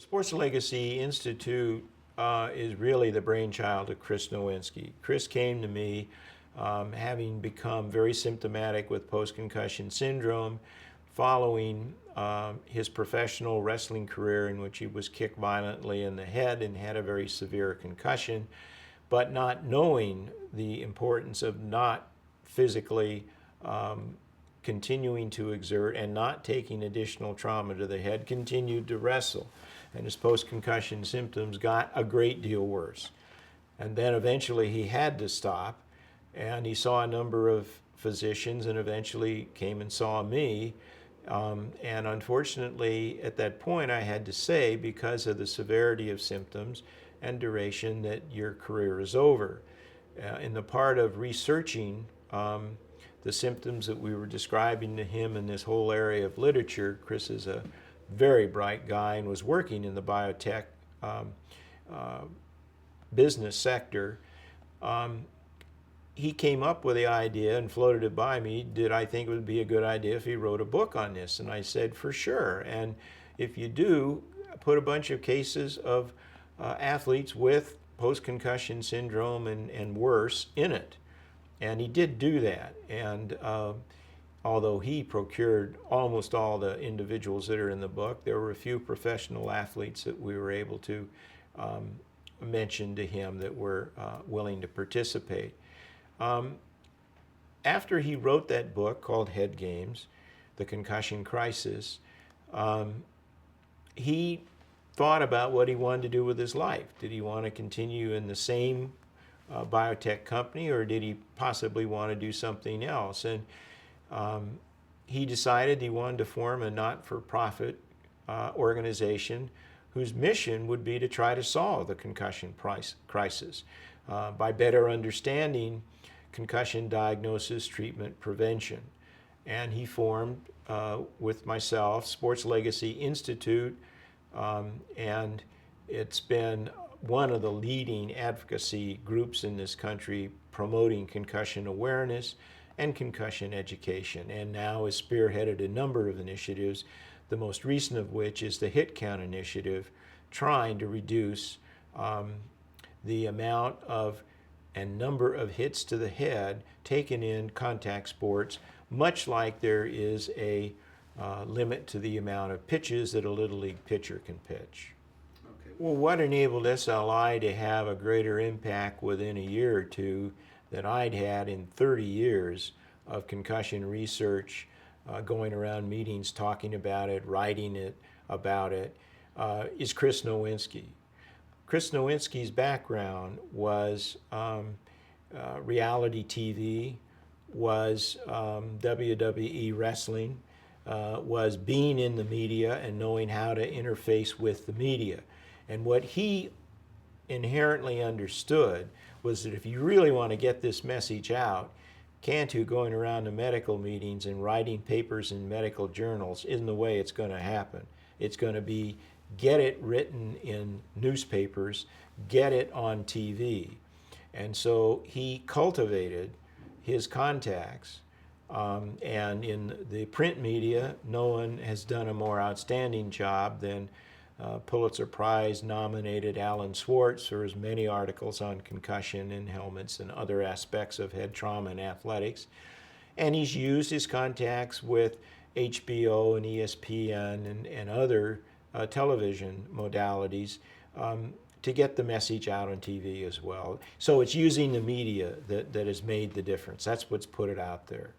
Sports Legacy Institute is really the brainchild of Chris Nowinski. Chris came to me having become very symptomatic with post-concussion syndrome following his professional wrestling career, in which he was kicked violently in the head and had a very severe concussion, but not knowing the importance of not physically continuing to exert and not taking additional trauma to the head, continued to wrestle. And his post-concussion symptoms got a great deal worse. And then eventually he had to stop, and he saw a number of physicians and eventually came and saw me. And unfortunately, at that point, I had to say, because of the severity of symptoms and duration, that your career is over. In the part of researching the symptoms that we were describing to him in this whole area of literature, Chris is a very bright guy and was working in the biotech business sector. He came up with the idea and floated it by me. Did I think it would be a good idea if he wrote a book on this? And I said, for sure. And if you do, put a bunch of cases of athletes with post-concussion syndrome and worse in it. And he did do that. And although he procured almost all the individuals that are in the book, there were a few professional athletes that we were able to mention to him that were willing to participate. After he wrote that book called Head Games, The Concussion Crisis, he thought about what he wanted to do with his life. Did he want to continue in the same biotech company, or did he possibly want to do something else? And he decided he wanted to form a not-for-profit organization whose mission would be to try to solve the concussion crisis by better understanding concussion diagnosis, treatment, prevention. And he formed, with myself, Sports Legacy Institute, and it's been one of the leading advocacy groups in this country promoting concussion awareness and concussion education, and now has spearheaded a number of initiatives, the most recent of which is the Hit Count initiative, trying to reduce the amount of and number of hits to the head taken in contact sports, much like there is a limit to the amount of pitches that a Little League pitcher can pitch. Okay. Well, what enabled SLI to have a greater impact within a year or two than I'd had in 30 years of concussion research, going around meetings, talking about it, writing about it, is Chris Nowinski. Chris Nowinski's background was reality TV, was WWE wrestling, was being in the media and knowing how to interface with the media. And what he inherently understood was that if you really want to get this message out, Cantu going around to medical meetings and writing papers in medical journals isn't the way it's going to happen. It's going to be get it written in newspapers, get it on TV. And so he cultivated his contacts. And in the print media, no one has done a more outstanding job than Pulitzer Prize nominated Alan Swartz for his many articles on concussion and helmets and other aspects of head trauma and athletics. And he's used his contacts with HBO and ESPN and other television modalities to get the message out on TV as well. So it's using the media that has made the difference. That's what's put it out there.